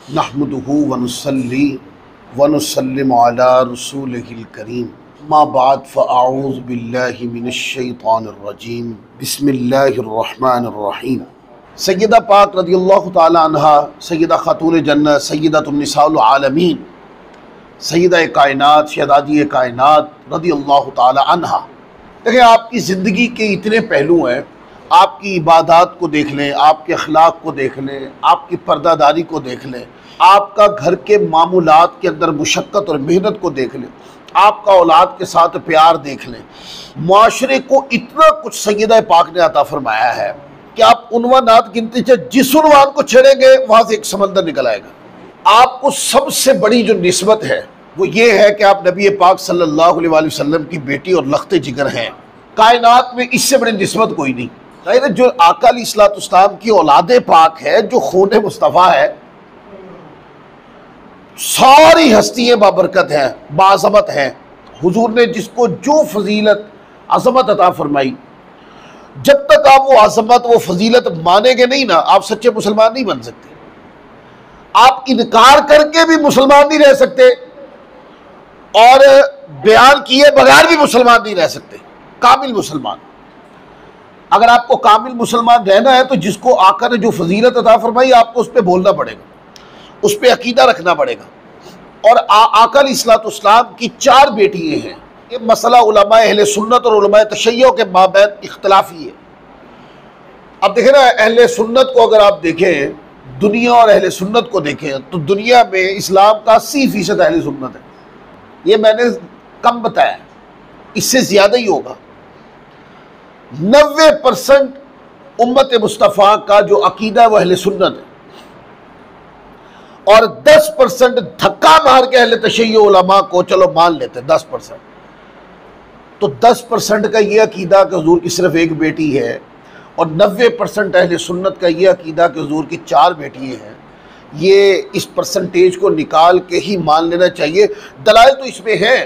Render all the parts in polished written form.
नहमदुहु व नुसल्ली व नुसल्लिमु अला रसूलिहिल करीम मा बाद फ़अऊज़ु बिल्लाहि मिनश शैतानिर रजीम बिस्मिल्लाहिर रहमानिर रहीम। सय्यदा पाक रज़ियल्लाहु ताला अन्हा, सय्यदा खातून जन्नत, सय्यदतुन निसाउल आलमीन, सय्यदा कायनात, शहज़ादी कायनात रज़ियल्लाहु ताला अन्हा। देखिए, आपकी ज़िंदगी के इतने पहलू हैं। आपकी इबादत को देख लें, आपके अखलाक को देख लें, आपकी पर्दादारी को देख लें, आपका घर के मामूलात के अंदर मुशक्क़त और मेहनत को देख लें, आपका औलाद के साथ प्यार देख लें। माशरे को इतना कुछ सय्यदा पाक ने अता फरमाया है कि आप उन्वानात गिनती से जिस उन्वान को छेड़ेंगे वहाँ से एक समंदर निकल आएगा। आपको सबसे बड़ी जो निस्बत है वो ये है कि आप नबी पाक सल्लल्लाहु अलैहि वसल्लम की बेटी और लख्ते जिगर हैं। कायनात में इससे बड़ी निस्बत कोई नहीं। जो आका अलैहिस्सलाम की औलादे पाक है, जो खून मुस्तफ़ा है, सारी हस्तियाँ बाबरकत हैं, बाज़मत हैं। हुजूर ने जिसको जो फजीलत अज़मत अता फरमाई, जब तक आप वो अज़मत वो फजीलत मानेंगे नहीं ना, आप सच्चे मुसलमान नहीं बन सकते। आप इनकार करके भी मुसलमान नहीं रह सकते और बयान किए बगैर भी मुसलमान नहीं रह सकते। कामिल मुसलमान, अगर आपको कामिल मुसलमान रहना है तो जिसको आका ने जो फजीलत अता फरमाई, आपको उस पर बोलना पड़ेगा, उस पर अकीदा रखना पड़ेगा। और आका अलैहिस्सलाम की 4 बेटियां हैं। ये मसला उलमा अहले सुन्नत और उलमा तशय्युअ के माबैन इख्तिलाफी है। अब देखें ना, अहले सुन्नत को अगर आप देखें, दुनिया और अहले सुन्नत को देखें, तो दुनिया में इस्लाम का 80% अहले सुन्नत है। ये मैंने कम बताया, इससे ज़्यादा ही होगा। 90% उम्मत मुस्तफ़ा का जो अकीदा है वह अहले सुन्नत है, और 10% धक्का मार के अहले तशय्युअ उलमा को चलो मान लेते हैं 10%। तो 10% का ये अकीदा कि हुजूर की सिर्फ एक बेटी है, और 90% अहले सुन्नत का ये अकीदा कि हुजूर की 4 बेटियाँ हैं। ये इस परसेंटेज को निकाल के ही मान लेना चाहिए। दलाइल तो इसमें है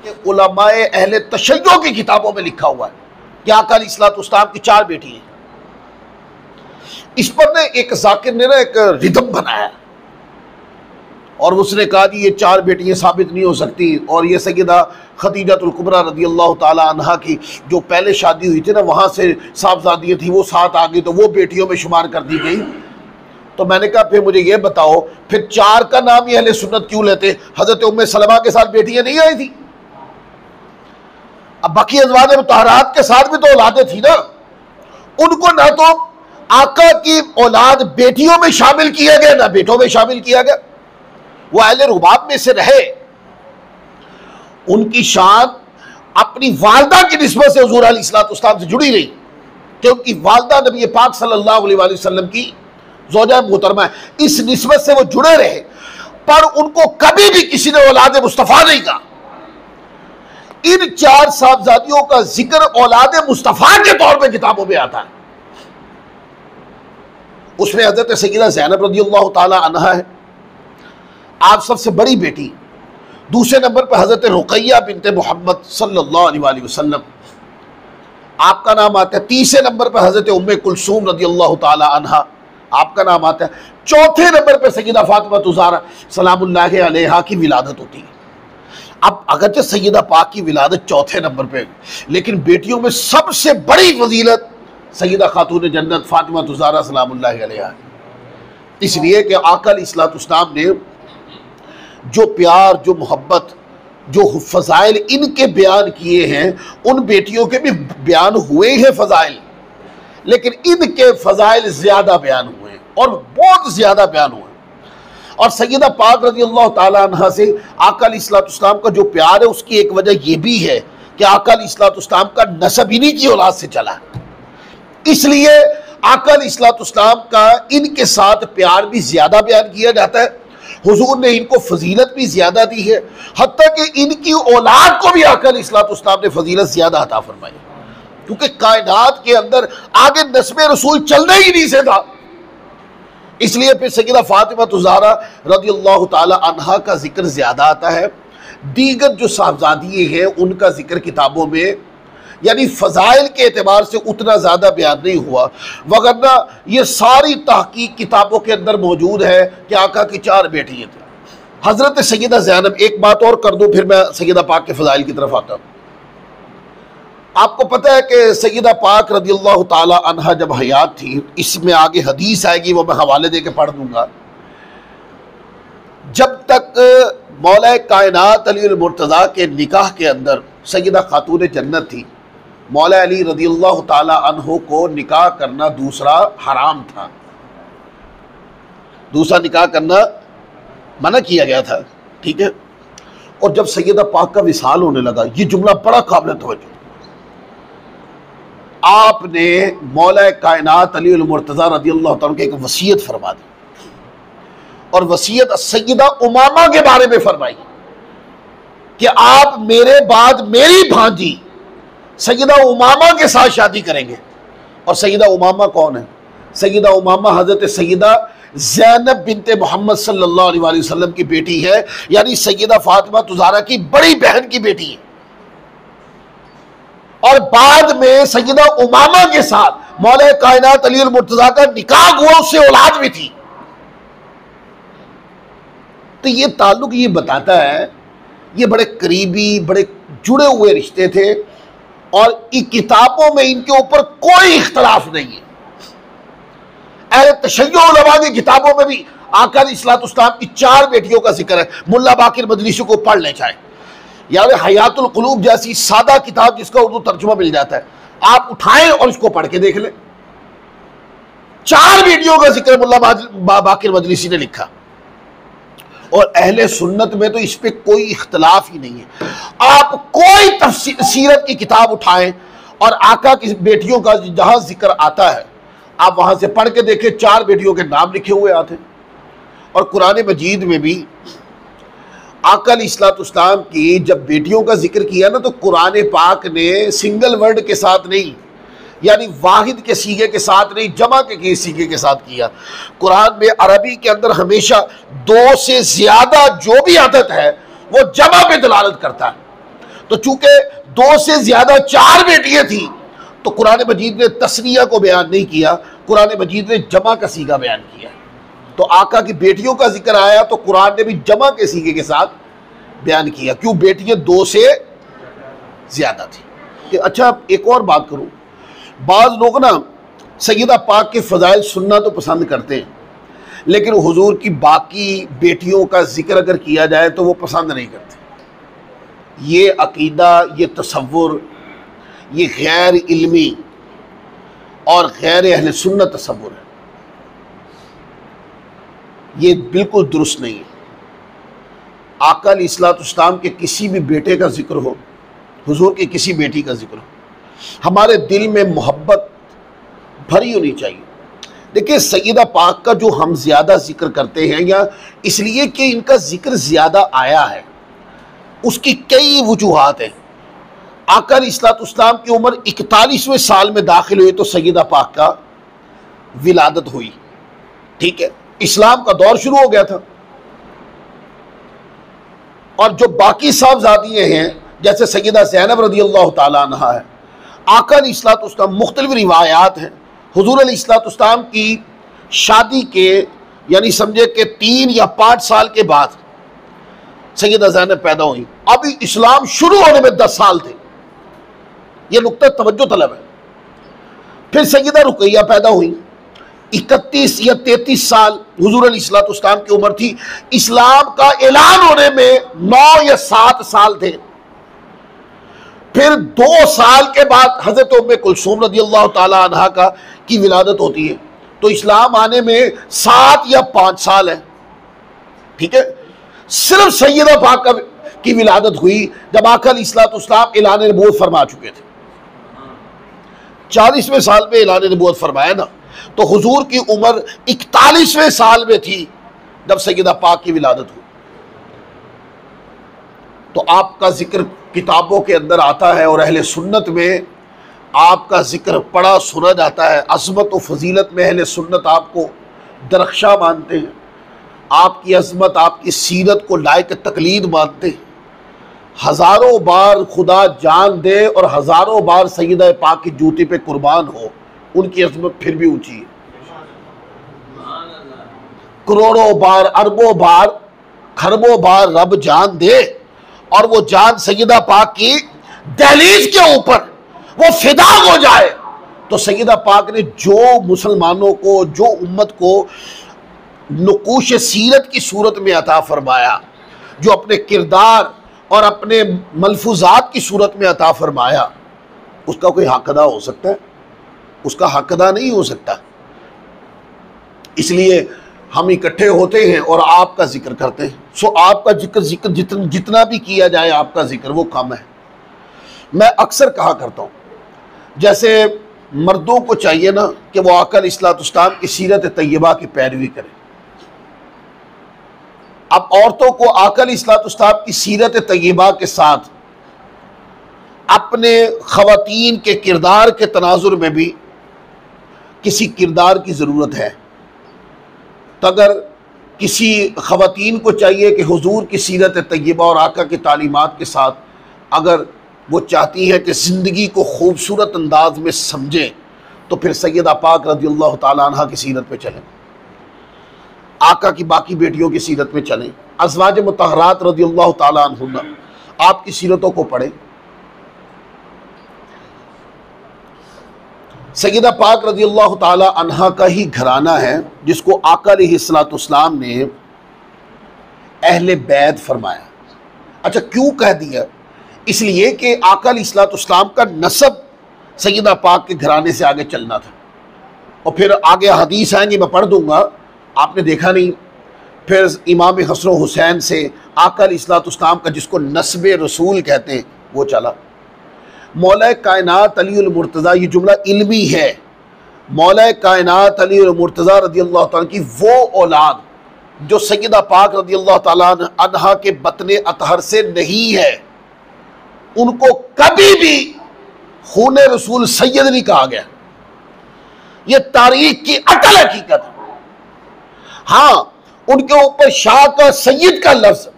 कि उलमाए अहले तशय्युअ की किताबों में लिखा हुआ है कि आका अलैहिस्सलाम की 4 बेटी हैं। इस पर ने एक जाकिर ने ना एक रिदम बनाया और उसने कहा कि ये 4 बेटियां साबित नहीं हो सकती, और ये सय्यदा खदीजतुल कुबरा रज़ियल्लाहु ताला अन्हा की जो पहले शादी हुई थी ना, वहाँ से साहबजादियाँ थी, वो 7 आ गई तो वो बेटियों में शुमार कर दी गई। तो मैंने कहा फिर मुझे ये बताओ, फिर 4 का नाम ये अहले सुन्नत क्यों लेते? हज़रत उम्मे सलमा के साथ बेटियां नहीं आई थी? अब बाकी अज़वाज मुतहरात के साथ भी तो औलादें थी ना। उनको ना तो आका की औलाद बेटियों में शामिल किया गया, ना बेटों में शामिल किया गया। वो अहले रुबाब में से रहे। उनकी शान अपनी वालदा की निस्बत से हुजूर अलैहिस्सलाम से जुड़ी रही कि उनकी वालदा नबी पाक सल्लल्लाहु अलैहि वसल्लम की ज़ौजा मोहतरमा है। इस निस्बत से वो जुड़े रहे, पर उनको कभी भी किसी ने औलाद मुस्तफ़ा नहीं कहा। इन 4 साहबजादियों का जिक्र औलाद मुस्तफ़ा के तौर पे किताबों में आता है। उसमें हज़रत सय्यदा ज़ैनब रज़ियल्लाहु ताला अन्हा है, आप सबसे बड़ी बेटी। दूसरे नंबर पर हज़रत रुक़ैया बिन्ते मोहम्मद सल्लल्लाहु अलैहि वसल्लम, आपका नाम आता है। तीसरे नंबर पर हज़रत उम्मे कुलसूम रज़ियल्लाहु ताला अन्हा, आपका नाम आता है। चौथे नंबर पर सय्यदा फ़ातिमा ज़हरा सलामुल्लाहि अलैहा की विलादत होती है। अब अगरचे सय्यदा पाक की विलादत चौथे नंबर पे, लेकिन बेटियों में सबसे बड़ी फजीलत सय्यदा खातून जन्नत फ़ातिमा ज़हरा सलामुल्लाहि अलैहा, इसलिए कि आका अलैहिस्सलाम ने जो प्यार, जो मोहब्बत, जो फ़ज़ाइल इनके बयान किए हैं, उन बेटियों के भी बयान हुए हैं फ़ज़ाइल, लेकिन इनके फ़ज़ाइल ज़्यादा बयान हुए हैं और बहुत ज़्यादा बयान हुए। और सय्यदा पाक रज़ियल्लाहु ताला अन्हा से आका अलैहिस्सलाम का जो प्यार है, उसकी एक वजह यह भी है कि आका अलैहिस्सलाम का नसब इन्हीं की औलाद से चला, इसलिए आका अलैहिस्सलाम का इनके साथ प्यार भी ज़्यादा बयान किया जाता है। हुजूर ने इनको फजीलत भी ज़्यादा दी है, हत्ता कि इनकी औलाद को भी आका अलैहिस्सलाम ने फजीलत ज़्यादा अता फरमाई, क्योंकि कायनात के अंदर आगे नस्ब रसूल चलना ही नहीं से था। इसलिए फिर सय्यदा फ़ातिमा ज़हरा रज़ियल्लाहु ताला अन्हा का जिक्र ज़्यादा आता है। दीगर जो साहबजादियाँ हैं उनका जिक्र किताबों में यानी फ़ज़ाइल के एतबार से उतना ज़्यादा बयान नहीं हुआ, वगरना ये सारी तहकीक किताबों के अंदर मौजूद है कि आका की 4 बेटियाँ थी। हज़रत सैयदा ज़ैनब, एक बात और कर दूँ फिर मैं सैयदा पाक के फ़ज़ाइल की तरफ आता हूँ। आपको पता है कि सैयदा पाक रज़ियल्लाहु ताला अन्हा जब हयात थी, इसमें आगे हदीस आएगी, वो मैं हवाले दे के पढ़ दूँगा, जब तक मौला कायनात अली मुर्तज़ा के निकाह के अंदर सैयदा खातून जन्नत थी, मौला अली रज़ियल्लाहु ताला अन्हु को निकाह करना दूसरा हराम था, दूसरा निकाह करना मना किया गया था। ठीक है। और जब सैयदा पाक का विसाल होने लगा, ये जुमला बड़ा काबिल तवज्जो, आपने मौला कायनात अली मुर्तज़ा रज़ियल्लाहु ताला की एक वसीयत फरमा दी, और वसीयत सैयदा उमामा के बारे में फरमाई कि आप मेरे बाद मेरी भांजी सैयदा उमामा के साथ शादी करेंगे। और सैयदा उमामा कौन है? सैयदा उमामा हज़रत सैयदा ज़ैनब बिनते मोहम्मद सल्लल्लाहु अलैहि वसल्लम की बेटी है, यानी सैयदा फातिमा तुज़ारा की बड़ी बहन की बेटी है। और बाद में सैयदा उमामा के साथ मौला कायनात अली मुर्तज़ा का निकाह हुआ, उससे औलाद भी थी। तो ये ताल्लुक ये बताता है, ये बड़े करीबी, बड़े जुड़े हुए रिश्ते थे, और इन किताबों में इनके ऊपर कोई इख्तलाफ नहीं है। अहले तशय्युअ उलमा की किताबों में भी आका अलैहिस्सलाम की 4 बेटियों का जिक्र है। मुल्ला बाकिर मजलिसी को पढ़ ले चाहे, यानी हयातुल क़ुलूब जैसी सादा किताब जिसका उर्दू तर्जुमा मिल जाता है, आप उठाएं और इसको पढ़ के देख लें। 4 बेटियों का जिक्र मुल्ला बाकिर मजलिसी ने लिखा, और अहले सुन्नत में तो इस पे कोई इख्तलाफ ही नहीं है। आप कोई तफसीर सीरत की किताब उठाएं और आका की बेटियों का जहां जिक्र आता है, आप वहां से पढ़ के देखें, 4 बेटियों के नाम लिखे हुए आते हैं। और कुरान मजीद में भी आका अलैहिस्सलाम की जब बेटियों का जिक्र किया ना, तो कुरान पाक ने सिंगल वर्ड के साथ नहीं, यानी वाहिद के सीगे के साथ नहीं, जमा के सीगे के साथ किया। कुरान में अरबी के अंदर हमेशा 2 से ज़्यादा जो भी आदत है वो जमा पे दलालत करता है। तो चूंकि 2 से ज़्यादा 4 बेटियां थी, तो कुरान मजीद ने तस्निया को बयान नहीं किया, कुरान मजीद ने जमा का सीगा बयान किया। तो आका की बेटियों का जिक्र आया तो कुरान ने भी जमा के सीगे के साथ बयान किया। क्यों? बेटियां 2 से ज़्यादा थी। कि अच्छा, एक और बात करूँ, बाज़ लोग ना सैयदा पाक के फ़ज़ाइल सुनना तो पसंद करते हैं, लेकिन हुजूर की बाकी बेटियों का जिक्र अगर किया जाए तो वो पसंद नहीं करते। ये अकीदा, ये तसव्वुर, ये गैर इल्मी और गैर अहले सुन्नत तसव्वुर है, ये बिल्कुल दुरुस्त नहीं है। आका अलैहिस्सलाम के किसी भी बेटे का जिक्र हो, हुजूर की किसी बेटी का जिक्र हो, हमारे दिल में मोहब्बत भरी होनी चाहिए। देखिए, सैयदा पाक का जो हम ज़्यादा जिक्र करते हैं, या इसलिए कि इनका जिक्र ज़्यादा आया है, उसकी कई वजूहात हैं। आका अलैहिस्सलाम की उम्र 41वें साल में दाखिल हुई तो सैयदा पाक का विलादत हुई। ठीक है, इस्लाम का दौर शुरू हो गया था। और जो बाकी साहबजादियाँ हैं, जैसे सैयदा ज़ैनब रज़ियल्लाहु ताला अन्हा है, आका अलैहिस्सलाम, मुख्तलिफ रिवायात हैं, हुजूर अलैहिस्सलाम की शादी के यानी समझे कि 3 या 5 साल के बाद सैयदा ज़ैनब पैदा हुई। अभी इस्लाम शुरू होने में 10 साल थे, ये नुक्ता तवज्जो तलब है। फिर सैयदा रुकैया पैदा हुई, 31 या 33 साल हुजूर अलैहिस्सलाम की उम्र थी। इस्लाम का ऐलान होने में 9 या 7 साल थे। फिर 2 साल के बाद हज़रत उम्मे कुलसूम रज़ियल्लाहु ताला अन्हा की विलादत होती है, तो इस्लाम आने में 7 या 5 साल है। ठीक है, सिर्फ सैयदा पाक की विलादत हुई जब आका अलैहिस्सलाम ऐलान नबूवत फरमा चुके थे। 40वें साल में ऐलान नबूवत फरमाया ना, तो हुजूर की उम्र 41वें साल में थी जब सैयदा पाक की विलादत हुई। तो आपका जिक्र किताबों के अंदर आता है और अहले सुन्नत में आपका जिक्र पढ़ा सुना जाता है। अज़मत और फजीलत में अहले सुन्नत आपको दरख्शा मानते हैं, आपकी अज़मत, आपकी सीरत को लायक तकलीद मानते हैं। हजारों बार खुदा जान दे और हजारों बार सैयदा पाक की जूती पे कुर्बान हो, उनकी अजमत फिर भी ऊंची है। करोड़ों बार, अरबों बार, खरबों बार रब जान दे और वो जान सैयदा पाक की दहलीज के ऊपर वो फिदा हो जाए, तो सैयदा पाक ने जो मुसलमानों को, जो उम्मत को नुकूश सीरत की सूरत में अता फरमाया, जो अपने किरदार और अपने मलफूजात की सूरत में अता फरमाया, उसका कोई हक अदा हो सकता है? उसका हक अदा नहीं हो सकता। इसलिए हम इकट्ठे होते हैं और आपका जिक्र करते हैं। सो आपका जिक्र जितना भी किया जाए आपका जिक्र वो कम है। मैं अक्सर कहा करता हूँ, जैसे मर्दों को चाहिए ना कि वो आका अलैहिस्सलाम की सीरत तैयबा की पैरवी करें, अब औरतों को आका अलैहिस्सलाम की सीरत तैयबा के साथ अपने खवातीन के किरदार के तनाजुर में भी किसी किरदार की ज़रूरत है। तो अगर किसी खवातीन को चाहिए कि हुजूर की सीरत तैयबा और आका की तालीमात के साथ अगर वो चाहती है कि ज़िंदगी को खूबसूरत अंदाज में समझें, तो फिर सैयदा पाक रज़ियल्लाहु ताला अन्हा की सीरत पे चलें, आका की बाकी बेटियों की सीरत में चलें, अज़वाज मुतहरात रज़ियल्लाहु ताला अन्हुन्ना आपकी सीरतों को पढ़ें। सैयदा पाक रज़ियल्लाहु ताला अन्हा का ही घराना है जिसको आका अलैहिस्सलाम ने अहले बैत फरमाया। अच्छा, क्यों कह दिया? इसलिए कि आका अलैहिस्सलाम का नसब सैयदा पाक के घराने से आगे चलना था। और फिर आगे हदीस आएंगी, मैं पढ़ दूंगा, आपने देखा नहीं। फिर इमाम हसन हुसैन से आका अलैहिस्सलाम का जिसको नस्ब रसूल कहते हैं वो चला। मौला कायनात अली मुर्तज़ा, ये जुमला इल्मी है, मौला कायनात अली मुर्तज़ा रज़ियल्लाहु ताला की वो औलाद जो सैयदा पाक रज़ियल्लाहु ताला अन्हा के बतने अतहर से नहीं है, उनको कभी भी खूने रसूल सैयद नहीं कहा गया। ये तारीख की अटल हकीकत है। हाँ, उनके ऊपर शाह का सैयद का लफ्ज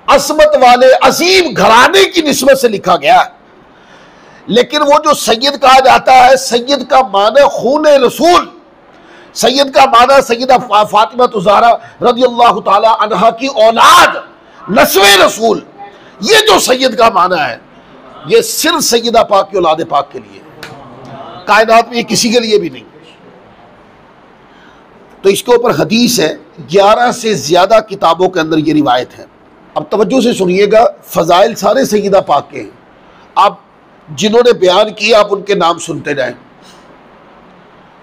असमत वाले अजीम घराने की निस्बत से लिखा गया है, लेकिन वो जो सैयद कहा जाता है, सैयद का माना खूने रसूल, सैयद का माना सैयदा फातिमा ज़हरा रज़ियल्लाहु ताला अन्हा की औलाद, नस्वे रसूल। ये जो सैयद का माना है ये सिर्फ सैयदा पाक की औलाद पाक के लिए, कायनात में ये किसी के लिए भी नहीं। तो इसके ऊपर हदीस है, 11 से ज्यादा किताबों के अंदर ये रिवायत है। अब तवज्जो से सुनिएगा, फजाइल सारे सैयदा पाक के हैं। आप जिन्होंने बयान किया आप उनके नाम सुनते जाएं,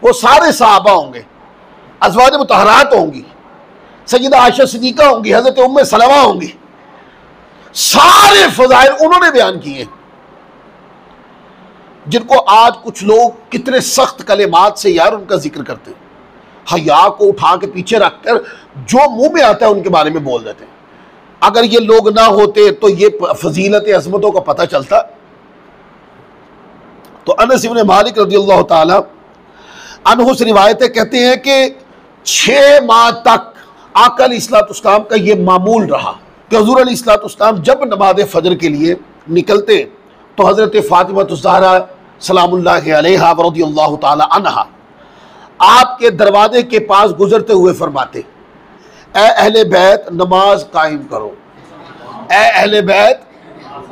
वो सारे सहाबा होंगे, अज़वाज मुतहरात होंगी, सैयदा आयशा सिद्दीक़ा होंगी, हज़रत उम्मे सलमा होंगी, सारे फजाइल उन्होंने बयान किए, जिनको आज कुछ लोग कितने सख्त कलेमात से यार उनका जिक्र करते हैं, हया को उठा के पीछे रखकर जो मुंह में आता है उनके बारे में बोल देते हैं। अगर ये लोग ना होते तो ये फजीलत अज़मतों का पता चलता। तो अनस इब्न मालिक रज़ियल्लाहु ताला अन्हु से रिवायतें कहते हैं कि 6 माह तक आका अलैहिस्सलाम का ये मामूल रहा कि हुज़ूर अलैहिस्सलाम जब नमाज़ फ़जर के लिए निकलते तो हज़रत फ़ातिमा ज़हरा सलामुल्लाहि अलैहा व रज़ियल्लाहु ताला अन्हा आपके दरवाजे के पास गुजरते हुए फरमाते, ए अहले बैत नमाज कायम करो, ए अहले बैत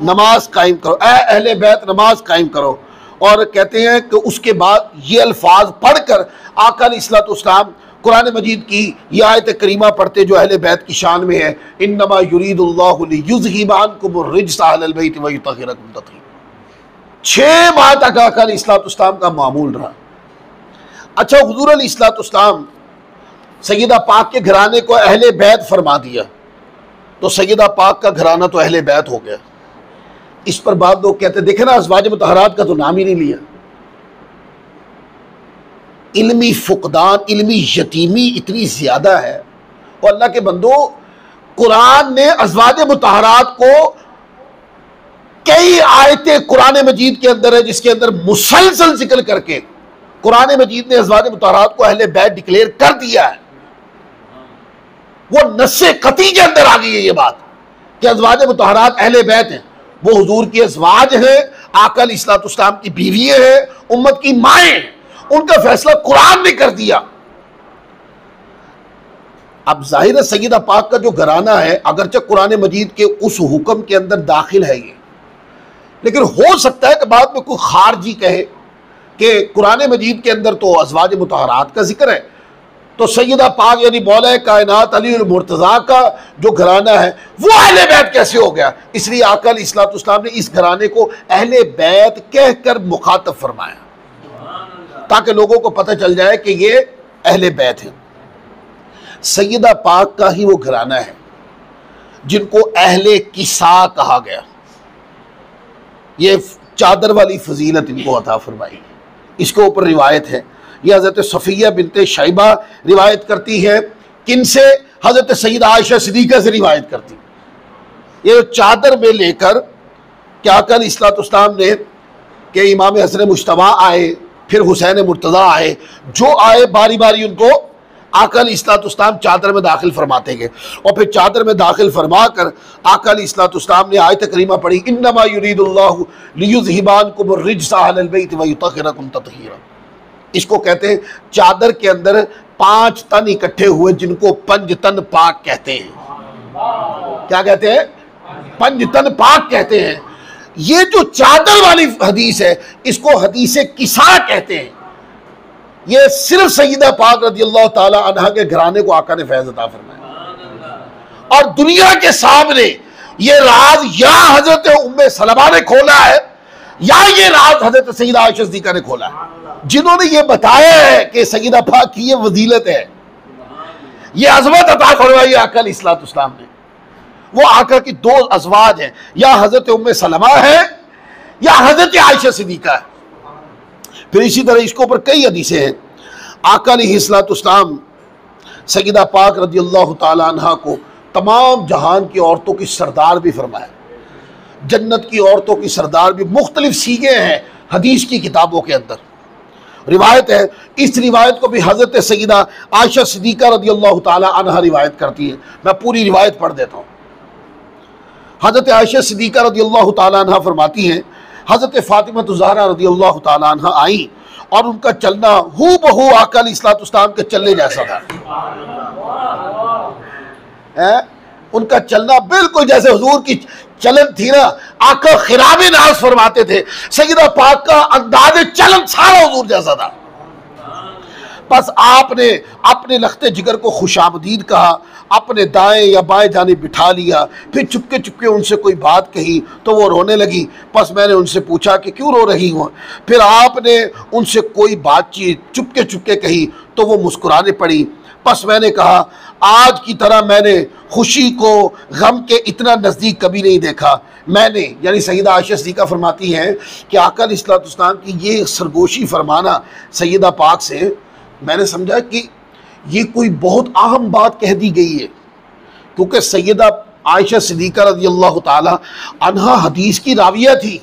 नमाज कायम करो, ए अहले बैत नमाज कायम करो। और कहते हैं कि उसके बाद ये अल्फाज पढ़कर आका अलैहिस्सलाम कुरान मजीद की ये आयत करीमा पढ़ते जो अहले बैत की शान में है, इन्नमा युरीदुल्लाहु लियुज़हिबा अन्कुमुर रिज्स अहलल बैत व युतहिरकुम तत्हीरा। 6 माह तक आका अलैहिस्सलाम का मामूल रहा। अच्छा, हुज़ूर अलैहिस्सलाम सैयदा पाक के घराने को अहले बैत फरमा दिया तो सैयदा पाक का घराना तो अहले बैत हो गया। इस पर बाद लोग कहते देखे ना, अज़वाज मुतहरात का तो नाम ही नहीं लिया। इल्मी फुकदान, इल्मी यतीमी इतनी ज्यादा है। और अल्लाह के बंदो, कुरान ने अज़वाज मुतहरात को कई आयतें कुरान मजीद के अंदर है जिसके अंदर मुसलसल जिक्र करके कुरान मजीद ने अज़वाज मुतहरात को अहले बैत डिक्लेयर कर दिया है। वो नस्से कती के अंदर आ गई है ये बात कि अज़वाज मुतहरात अहले बैत हैं, वो हुजूर के अज़वाज हैं, आका अलैहिस्सलाम की बीवियाँ हैं, उम्मत की माएँ हैं। उनका फैसला कुरान ने कर दिया। अब जाहिर है सैयदा पाक का जो घराना है, अगरचे कुरान मजीद के उस हुक्म के अंदर दाखिल है ये, लेकिन हो सकता है कि बाद में कोई खारजी कहे कि कुरान मजीद के अंदर तो अज़वाज मुतहरात का जिक्र है, तो सैयदा पाक यानी मौला कायनात अली मुर्तज़ा का जो घराना है वो अहले बैत कैसे हो गया। इसलिए आका अलैहिस्सलाम ने इस घराने को अहले बैत कहकर मुखातब फरमाया ताकि लोगों को पता चल जाए कि ये अहले बैत है। सैयदा पाक का ही वो घराना है जिनको अहले किसा कहा गया। ये चादर वाली फजीलत इनको अता फरमाई। इसके ऊपर रिवायत है, यह हज़रत सफ़िया बिनते शैबा रिवायत करती है। किन से? हज़रत सैयदा आयशा सिद्दीक़ा से रिवायत करती। ये चादर में लेकर क्या आका अलैहिस्सलाम ने कि इमाम हसन मुश्तबा आए, फिर हुसैन मुर्तज़ा आए, जो आए बारी बारी उनको आका अलैहिस्सलाम चादर में दाखिल फरमाते गए और फिर चादर में दाखिल फरमा कर आका अलैहिस्सलाम ने आयत करीमा पढ़ी, इन्नमा युरीदुल्लाहु लियुज़हिबा अन्कुम अर्रिज्सा अहलल बैत व युतहिरकुम तत्हीरा। इसको कहते हैं चादर के अंदर 5 तन इकट्ठे हुए जिनको पंजतन पाक कहते हैं। क्या कहते हैं? पंजतन पाक कहते हैं। ये जो चादर वाली हदीस है इसको हदीसे किसा कहते हैं। ये सिर्फ सैयदा पाक रज़ियल्लाहु ताला अन्हा के घराने को आका ने फैज़ अता फरमाया और दुनिया के सामने ये राज या हजरत उम्मे सलमा ने खोला है या ये राज हजरत सैयदा आयशा सिद्दीक़ा ने खोला है, जिन्होंने ये बताया है कि सैयदा पाक की ये वजीलत है, ये अज़मत अता फरमाई आका अलैहिस्सलाम ने। वो आका की 2 अज़वाज हैं, या हजरत उम्मे सलमा है या हजरत आयशा सिद्दीक़ा है। फिर इसी तरह इसके ऊपर कई हदीसें हैं। आका अलैहिस्सलाम सैयदा पाक रज़ियल्लाहु ताला अन्हा को तमाम जहान की औरतों की सरदार भी फरमाया, जन्नत की औरतों की सरदार भी। मुख्तलिफ सीगे हैं हदीस की किताबों के अंदर। रिवायत है, इस रिवायत को भी हज़रत सैयदा आयशा सिद्दीक़ा रज़ियल्लाहु ताला अन्हा रिवायत करती है। मैं पूरी रिवायत पढ़ देता हूँ। हज़रत आयशा सिद्दीक़ा रज़ियल्लाहु ताला अन्हा फरमाती हैं, हज़रत फ़ातिमा ज़हरा रज़ियल्लाहु ताला अन्हा आई और उनका चलना हू बहू आका अलैहिस्सलाम के चलने जैसा था। उनका चलना बिल्कुल जैसे हुजूर की चलन थी ना, आका खिराबे नाज फरमाते थे, सैयदा पाक का अंदाज़े चलन सारा हुजूर जैसा था। बस आपने अपने लख्ते जिगर को खुशामदीद कहा, अपने दाएं या बाएं जाने बिठा लिया, फिर चुपके चुपके उनसे कोई बात कही तो वो रोने लगी। बस मैंने उनसे पूछा कि क्यों रो रही हो। फिर आपने उनसे कोई बातचीत चुपके चुपके कही तो वो मुस्कुराने पड़ी। बस मैंने कहा, आज की तरह मैंने खुशी को गम के इतना नज़दीक कभी नहीं देखा। मैंने यानी सैयदा आयशा सिद्दीक़ा फरमाती हैं कि आका अलैहिस्सलाम की ये सरगोशी फरमाना सैयदा पाक से, मैंने समझा कि ये कोई बहुत अहम बात कह दी गई है, क्योंकि सैयदा आयशा सिद्दीक़ा रज़ियल्लाहु ताला अन्हा हदीस की राविया थी।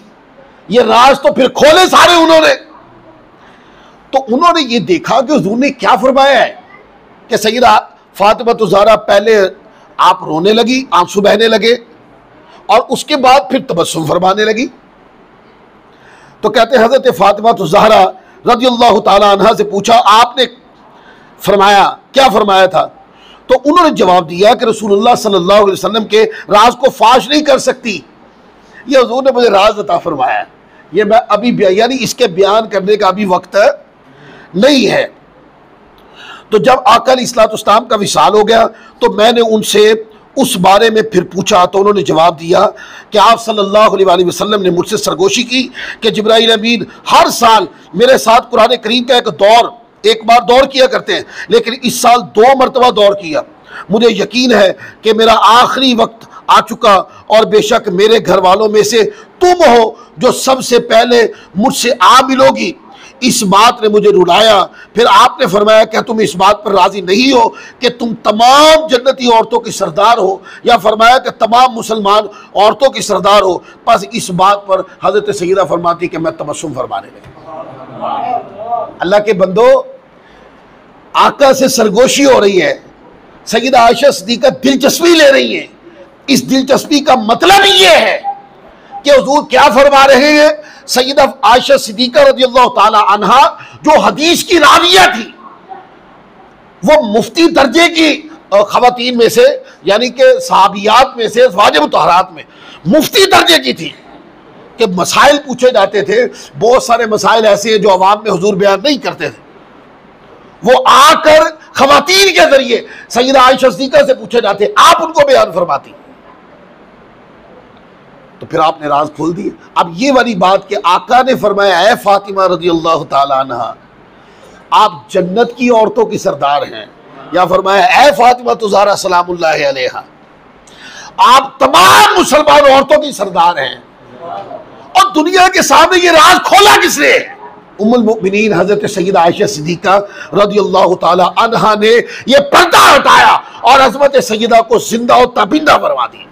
ये राज तो फिर खोले सारे उन्होंने। तो उन्होंने ये देखा कि हुज़ूर ने क्या फरमाया है कि सैयदा फ़ातिमा ज़हरा पहले आप रोने लगी, आंसू बहने लगे और उसके बाद फिर तबस्सुम फरमाने लगी। तो कहते हज़रत फ़ातिमा ज़हरा रज़ियल्लाहु ताला अन्हा से पूछा, आपने फरमाया क्या फरमाया था? तो उन्होंने जवाब दिया कि रसूलुल्लाह सल्लल्लाहु अलैहि वसल्लम के राज को फाश नहीं कर सकती। ये हुजूर ने मुझे राज अता फरमाया, ये मैं अभी यानी इसके बयान करने का अभी वक्त नहीं है। तो जब आका अलैहिस्सलाम का विसाल हो गया तो मैंने उनसे उस बारे में फिर पूछा तो उन्होंने जवाब दिया कि आप सल्लल्लाहु अलैहि वसल्लम ने मुझसे सरगोशी की कि जिब्राइल अमीन हर साल मेरे साथ कुरान करीम का एक बार दौर किया करते हैं, लेकिन इस साल 2 मरतबा दौर किया। मुझे यकीन है कि मेरा आखिरी वक्त आ चुका और बेशक मेरे घर वालों में से तुम हो जो सबसे पहले मुझसे आ मिलोगी। इस बात ने मुझे रुलाया। फिर आपने फरमाया क्या तुम इस बात पर राजी नहीं हो कि तुम तमाम जन्नती औरतों की सरदार हो, या फरमाया कि तमाम मुसलमान औरतों की सरदार हो। बस इस बात पर हजरत सैयदा फरमाती कि मैं तबस्सुम फरमाने लगी। अल्लाह के बंदो, आका से सरगोशी हो रही है, सैयदा आयशा सिद्दीक़ा दिलचस्पी ले रही है। इस दिलचस्पी का मतलब ये है कि हुजूर क्या फरमा रहे हैं। सैयदा आयशा सिद्दीका रज़ियल्लाहु ताला अन्हा जो हदीस की राविया थी, वो मुफ्ती दर्जे की खवातीन में से, यानी कि सहाबियात में से, ज़वाज मुतहरात में मुफ्ती दर्जे की थी कि मसाइल पूछे जाते थे। बहुत सारे मसाइल ऐसे हैं जो अवाम में हुजूर बयान नहीं करते थे, वो आकर खवातीन के जरिए सैयदा आयशा सिद्दीका से पूछे जाते, आप उनको बयान फरमाती। तो फिर आपने राज खोल दिए। अब ये वाली बात कि आका ने फरमाया, ऐ फातिमा रज़ियल्लाहु ताला अन्हा, आप जन्नत की औरतों की सरदार हैं, या फरमाया ऐ फातिमा तुज़ारा सलामुल्लाहि अलैहा, आप तमाम मुसलमान औरतों की सरदार हैं। और दुनिया के सामने ये राज खोला किसने? उम्मुल मोमिनीन हजरत सैयदा आयशा सिद्दीका रज़ियल्लाहु ताला अन्हा ने ये पर्दा हटाया और अज़मत सैयदा को जिंदा और ताबिंदा फरमा दी।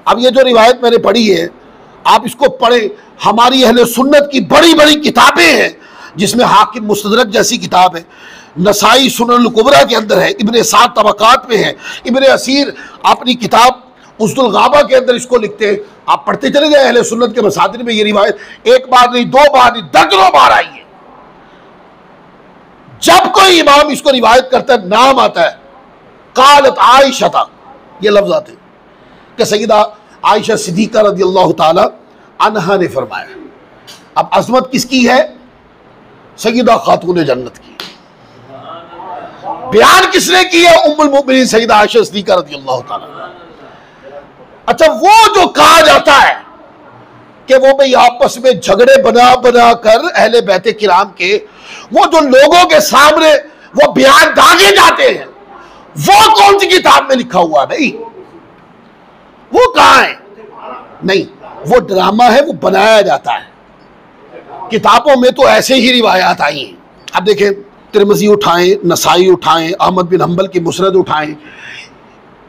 अब ये जो रिवायत मैंने पढ़ी है, आप इसको पढ़ें। हमारी अहले सुन्नत की बड़ी बड़ी किताबें हैं, जिसमें हाकिम मुस्तदरक जैसी किताब है, नसाई सुनन कुबरा के अंदर है, इब्ने सात तबकात में है, इब्ने असीर अपनी किताब उसदुल गाबा के अंदर इसको लिखते हैं। आप पढ़ते चले जाए, अहले सुन्नत के मसादिर में ये रिवायत एक बार नहीं, दो बार नहीं, दर्जनों बार आई है। जब कोई इमाम इसको रिवायत करता है, नाम आता है कालत आयशा, ये लफ्ज आते हैं कि सैयदा आयशा सिद्दीका रज़ियल्लाहु ताला अन्हा ने फरमाया। अब अजमत किसकी है? सैयदा खातून जन्नत की। बयान किसने किया? उम्मुल मोमिनीन सैयदा आयशा सिद्दीका रज़ियल्लाहु ताला। अच्छा, वो जो कहा जाता है कि वो भाई आपस में झगड़े बना बना कर अहले बैते किराम के, वो जो लोगों के सामने वो बयान दागे जाते हैं, वो कौन सी किताब में लिखा हुआ है भाई? वो कहाँ है? नहीं, वो ड्रामा है, वो बनाया जाता है। किताबों में तो ऐसे ही रिवायात आई हैं। अब देखें, तिरमिज़ी उठाएं, नसाई उठाएं, अहमद बिन हंबल की मुस्नद उठाएं,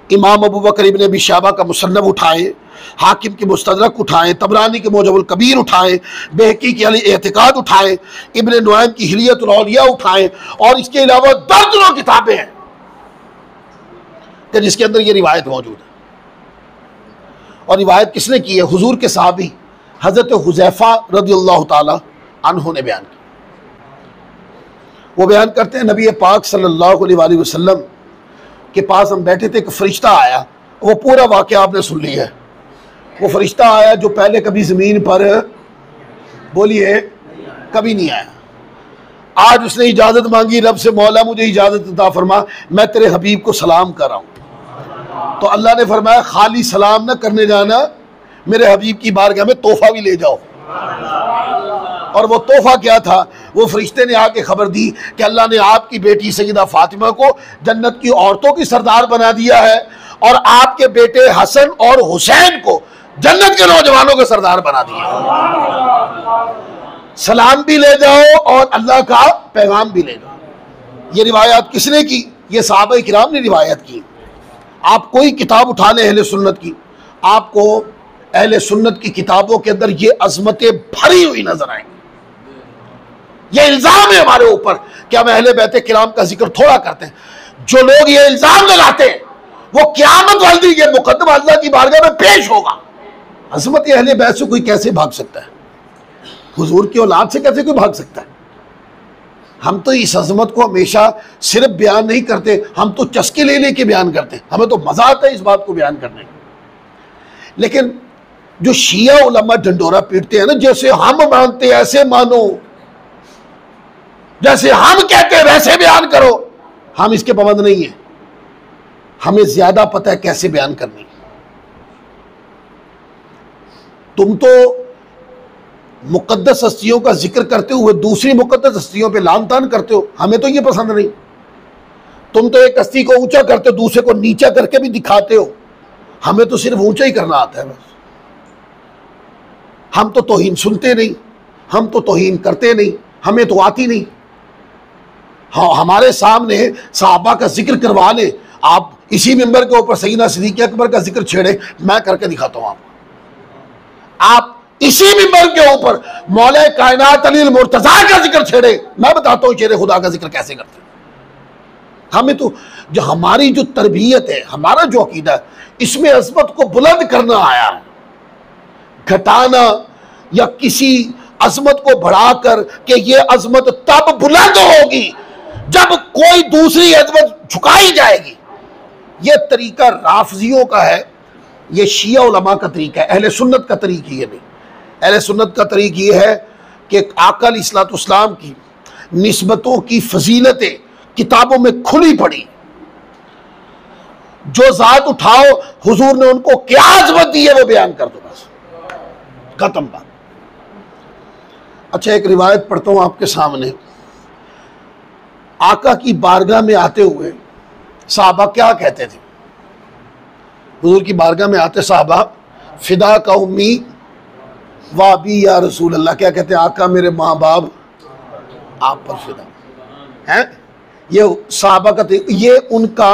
इमाम अबू बकर इब्न अबी शैबा का मुसन्नफ उठाएं, हाकिम की मुस्तदरक उठाएं, तबरानी के मुजमुल कबीर उठाएं, बहकी की अली एतिकाद उठाएं, इब्न नुआइम की हिलियतुल औलिया उठाएं, और इसके अलावा दर्जनों किताबें हैं कि जिसके अंदर ये रिवायत मौजूद है। और रिवायत किसने की है? हुजूर के सहाबी हज़रत हुज़ैफा रज़ियल्लाहु ताला अन्हु ने बयान की। वो बयान करते हैं, नबी पाक सल्लल्लाहु अलैहि वसल्लम के पास हम बैठे थे, एक फरिश्ता आया। वो पूरा वाक़या आपने सुन लिया है। वो फरिश्ता आया जो पहले कभी ज़मीन पर, बोलिए, कभी नहीं आया। आज उसने इजाज़त मांगी रब से, मौला मुझे इजाज़त अता फरमा, मैं तेरे हबीब को सलाम कर रहा हूँ। तो अल्लाह ने फरमाया, खाली सलाम न करने जाना, मेरे हबीब की बारगाह में तोहफा भी ले जाओ। और वो तोहफा क्या था? वो फरिश्ते ने आके खबर दी कि अल्लाह ने आपकी बेटी सैयदा फातिमा को जन्नत की औरतों की सरदार बना दिया है, और आपके बेटे हसन और हुसैन को जन्नत के नौजवानों के सरदार बना दिया। सलाम भी ले जाओ और अल्लाह का पैगाम भी ले जाओ। ये रिवायत किसने की? ये सहाबा किराम ने रिवायत की। आप कोई किताब उठा लें अहले सुन्नत की, आपको अहले सुन्नत की किताबों के अंदर ये अजमतें भरी हुई नजर आएंगी। ये इल्जाम है हमारे ऊपर कि हम अहले बैते किराम का जिक्र थोड़ा करते हैं। जो लोग ये इल्जाम लगाते हैं, वो क़यामत वाले दिन ये मुकद्दमा अल्लाह की बारगाह में पेश होगा। अजमत अहले बैत से कोई कैसे भाग सकता है? हुजूर की औलाद से कैसे कोई भाग सकता है? हम तो इस अजमत को हमेशा सिर्फ बयान नहीं करते, हम तो चस्के ले लेके बयान करते हैं। हमें तो मजा आता है इस बात को बयान करने में। लेकिन जो शिया उलमा डंडोरा पीटते हैं ना, जैसे हम मानते ऐसे मानो, जैसे हम कहते हैं वैसे बयान करो, हम इसके पाबंद नहीं है। हमें ज्यादा पता है कैसे बयान करनी। तुम तो मुकद्दस हस्तियों का जिक्र करते हुए दूसरी मुकद्दस हस्तियों पे लान तान करते हो, हमें तो ये पसंद नहीं। तुम तो एक हस्ती को ऊंचा करते हो, दूसरे को नीचा करके भी दिखाते हो। हमें तो सिर्फ ऊंचा ही करना आता है बस। हम तो तौहीन सुनते नहीं, हम तो तौहीन करते नहीं, हमें तो आती नहीं। हाँ, हमारे सामने सहाबा का जिक्र करवा ले, आप इसी मिंबर के ऊपर सैयदना सिद्दीक़ अकबर का जिक्र छेड़े, मैं करके दिखाता हूं आपको। आप इसी मिंबर के ऊपर मौला कायनात अली मुर्तज़ा का जिक्र छेड़े, मैं बताता हूं शेर खुदा का जिक्र कैसे करते हैं। हमें तो जो हमारी जो तरबियत है, हमारा जो अकीदा है, इसमें अजमत को बुलंद करना आया है, घटाना या किसी अजमत को बढ़ाकर कि ये अजमत तब बुलंद होगी जब कोई दूसरी अजमत झुकाई जाएगी। ये तरीका राफजियों का है, ये शिया उलमा का तरीका है। अहले सुन्नत का तरीका ये नहीं। अहले सुन्नत का तरीका ये है कि आका अलैहिस्सलाम की निस्बतों की फजीलतें किताबों में खुली पड़ी, जो ज़ात उठाओ हुजूर ने उनको क्या अजमत दी है वो बयान कर दो, बस खत्म बात। अच्छा, एक रिवायत पढ़ता हूं आपके सामने। आका की बारगाह में आते हुए साहबा क्या कहते थे? हुजूर की बारगाह में आते साहबा, फिदा का उम्मी वाबी या रसूल अल्लाह, क्या कहते हैं? आका मेरे माँ बाप आप पर फिदा हैं। ये साहबा का ये उनका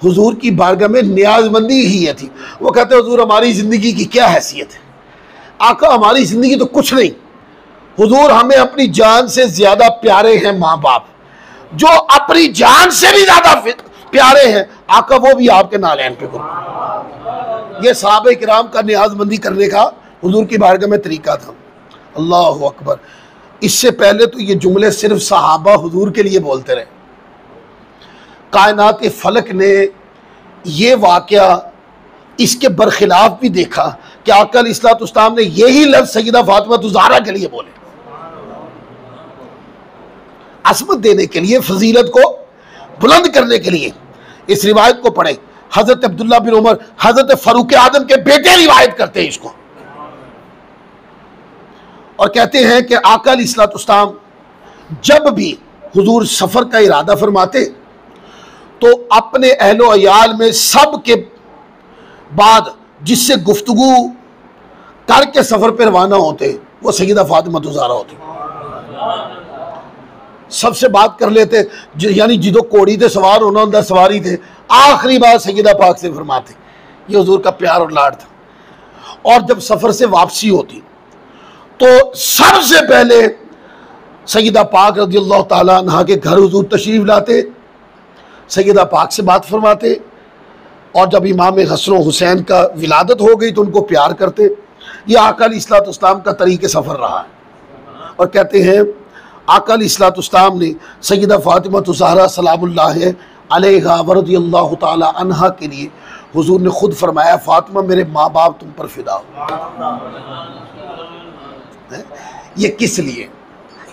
हुजूर की बारगाह में न्याजमंदी ही है थी। वो कहते हुजूर हमारी ज़िंदगी की क्या हैसियत है? आका हमारी ज़िंदगी तो कुछ नहीं, हुजूर हमें अपनी जान से ज़्यादा प्यारे हैं माँ बाप, जो अपनी जान से भी ज़्यादा प्यारे हैं आका, वो भी आपके नालैन पे करो। ये सहाबा किराम का न्याजमंदी करने का हुजूर की बारगाह में तरीका था। अल्लाह अकबर। इससे पहले तो ये जुमले सिर्फ सहाबा हुजूर के लिए बोलते रहे। कायनात फलक ने ये वाक़या इसके बरखिलाफ भी देखा कि आका अलैहिस्सलाम ने यही लफ्ज़ सय्यदा फातिमा ज़हरा के लिए बोले, असमत देने के लिए, फजीलत को बुलंद करने के लिए। इस रिवायत को पढ़े, हज़रत अब्दुल्ला बिन उमर, हज़रत फ़ारूक आज़म के बेटे रिवायत करते हैं इसको, और कहते हैं कि आका अलैहिस्सलाम जब भी हुजूर सफ़र का इरादा फरमाते तो अपने अहलो अयाल में सब के बाद जिससे गुफ्तगू करके सफ़र पर रवाना होते वो सय्यदा फातिमा ज़हरा होती। सबसे बात कर लेते, यानी जिदो कोड़ी थे सवार होना होता सवारी थे, आखिरी बात सय्यदा पाक से फरमाते। ये हुजूर का प्यार और लाड था। और जब सफ़र से वापसी होती तो सबसे पहले सय्यदा पाक रज़ियल्लाहु ताला अन्हा के घर हुजूर तशरीफ़ लाते, सय्यदा पाक से बात फरमाते, और जब इमाम हसन हुसैन का विलादत हो गई तो उनको प्यार करते। ये आका अलैहिस्सलाम का तरीक़े सफ़र रहा है। और कहते हैं आका अलैहिस्सलाम ने सय्यदा फातिमा ज़हरा सलामुल्लाह अलैहा व रज़ियल्लाहु ताला अन्हा के लिए हुजूर ने खुद फरमाया, फातिमा मेरे माँ बाप तुम पर फिदा हो। ये किस लिए?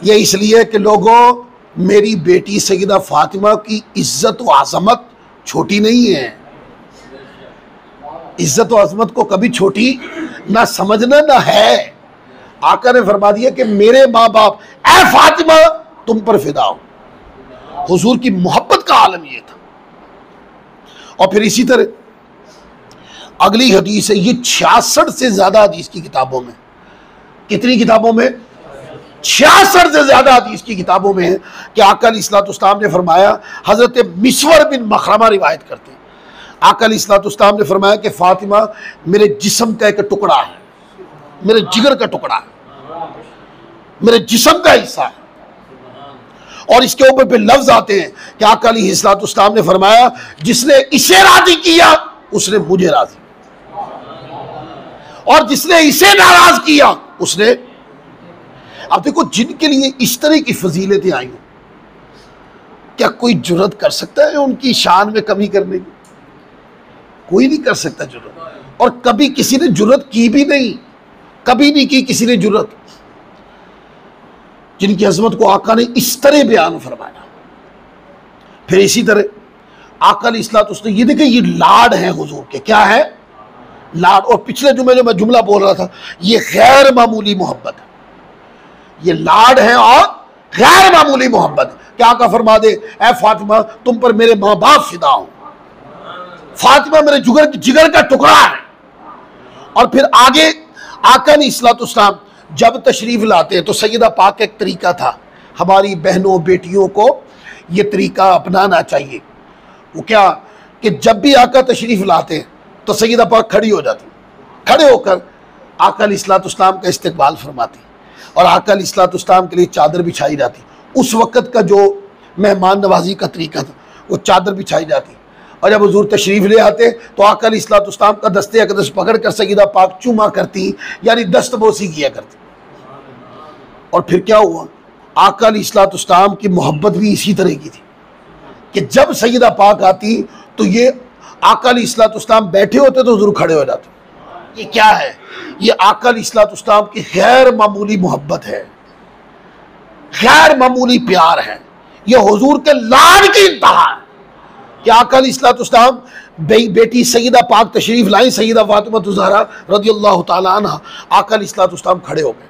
ये इसलिए कि लोगों, मेरी बेटी सय्यदा फातिमा की इज्जत व आज़मत छोटी नहीं है। इज्जत व आज़मत को कभी छोटी ना समझना ना है। आका ने फरमा दिया कि मेरे माँ बाप ऐ फातिमा तुम पर फिदा हो। हुजूर की मोहब्बत का आलम ये था। और फिर इसी तरह अगली हदीस है, ये 66 से ज्यादा हदीस की किताबों में, कितनी किताबों में? 66 से ज्यादा हदीस की किताबों में है कि आका अलैहिस्सलाम ने फरमाया, हजरत मिसवर बिन मखरमा रिवायत करते हैं, आका अलैहिस्सलाम ने फरमाया कि फातिमा मेरे जिस्म का एक टुकड़ा है, मेरे जिगर का टुकड़ा है, मेरे जिस्म का हिस्सा है। और इसके ऊपर फिर लफ्ज आते हैं कि आका अलैहिस्सलाम ने फरमाया, जिसने इसे राजी किया उसने मुझे राजी, और जिसने इसे नाराज किया उसने। अब देखो, जिनके लिए इस तरह की फजीलतें आई हो, क्या कोई जुर्रत कर सकता है उनकी शान में कमी करने की? कोई नहीं कर सकता जुर्रत, और कभी किसी ने जुर्रत की भी नहीं, कभी नहीं की किसी ने जुर्रत। जिनकी अजमत को आका ने इस तरह बयान फरमाया। फिर इसी तरह आका अलैहिस्सलाम, ये देखे, ये लाड है हुजूर के, क्या है? लाड। और पिछले जुमे जो मैं जुमला बोल रहा था, ये गैर मामूली मोहब्बत है, ये लाड है और गैर मामूली मोहब्बत। क्या आका फरमा दे, ऐ फातिमा तुम पर मेरे माँ बाप फिदा हो, फातिमा मेरे जिगर का टुकड़ा है। और फिर आगे आका अलैहिस्सलाम जब तशरीफ लाते हैं तो सय्यदा पाक का एक तरीका था, हमारी बहनों बेटियों को ये तरीका अपनाना चाहिए। वो क्या कि जब भी आका तशरीफ लाते तो सय्यदा पाक खड़ी हो जाती, खड़े होकर आका अलैहिस्सलाम का इस्तकबाल फरमाती, और आका अलैहिस्सलाम के लिए चादर बिछाई जाती। उस वक़्त का जो मेहमान नवाजी का तरीका था वो चादर बिछाई जाती। और जब हुजूर तशरीफ़ ले आते तो आका अलैहिस्सलाम का दस्ते अक़दस पकड़ कर सईदा पाक चूमा करती, यानी दस्तबोसी किया करती। और फिर क्या हुआ, आका अलैहिस्सलाम की मोहब्बत भी इसी तरह की थी कि जब सईदा पाक आती तो ये आका अलैहिस्सलाम बैठे होते तो हुजूर खड़े हो जाते। ये क्या है? ये आका अलैहिस्सलाम की गैर मामूली मोहब्बत है, गैर मामूली प्यार है। ये हुजूर के लाड की इंतहा है कि आका अलैहिस्सलाम बेटी सईदा पाक तशरीफ लाई, सईदा फातिमा ज़हरा रज़ियल्लाहु ताला अन्हा, आका अलैहिस्सलाम खड़े हो गए,